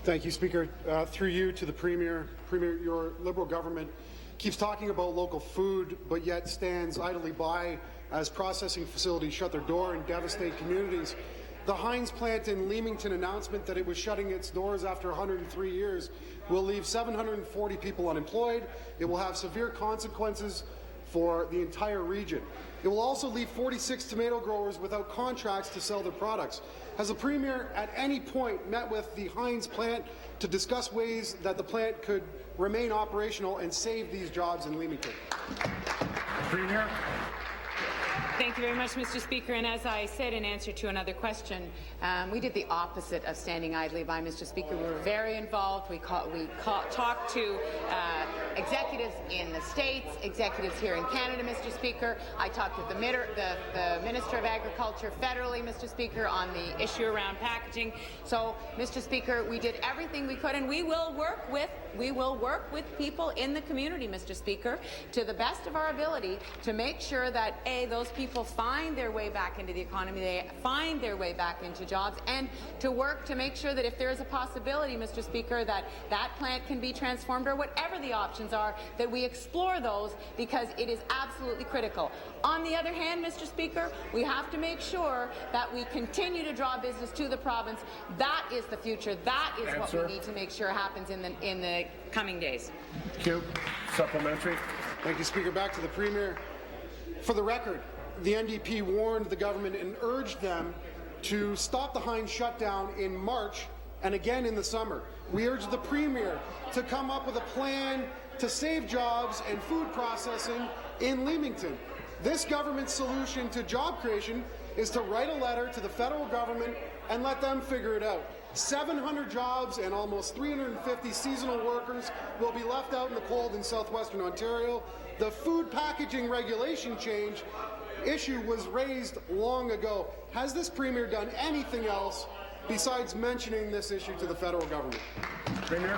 Thank you, Speaker. Through you to the Premier. Premier, your Liberal government keeps talking about local food, but yet stands idly by as processing facilities shut their door and devastate communities. The Heinz plant in Leamington announcement that it was shutting its doors after 103 years will leave 740 people unemployed. It will have severe consequences for the entire region. It will also leave 46 tomato growers without contracts to sell their products. Has the Premier at any point met with the Heinz plant to discuss ways that the plant could remain operational and save these jobs in Leamington? Premier. Thank you very much, Mr. Speaker. And as I said in answer to another question, we did the opposite of standing idly by, Mr. Speaker. We were very involved. We talked to executives in the States, executives here in Canada, Mr. Speaker. I talked with the Minister of Agriculture federally, Mr. Speaker, on the issue around packaging. So, Mr. Speaker, we did everything we could, and we will work with people in the community, Mr. Speaker, to the best of our ability to make sure that those people find their way back into the economy, they find their way back into jobs, and to work to make sure that if there is a possibility, Mr. Speaker, that that plant can be transformed or whatever the options are, that we explore those, because it is absolutely critical. On the other hand, Mr. Speaker, we have to make sure that we continue to draw business to the province. That is the future. That is what we need to make sure happens in the coming days. Thank you. Supplementary. Thank you, Speaker. Back to the Premier. For the record, the NDP warned the government and urged them to stop the Heinz shutdown in March and again in the summer. We urged the Premier to come up with a plan to save jobs and food processing in Leamington. This government's solution to job creation is to write a letter to the federal government and let them figure it out. 700 jobs and almost 350 seasonal workers will be left out in the cold in southwestern Ontario. The food packaging regulation change issue was raised long ago. Has this Premier done anything else besides mentioning this issue to the federal government? Premier.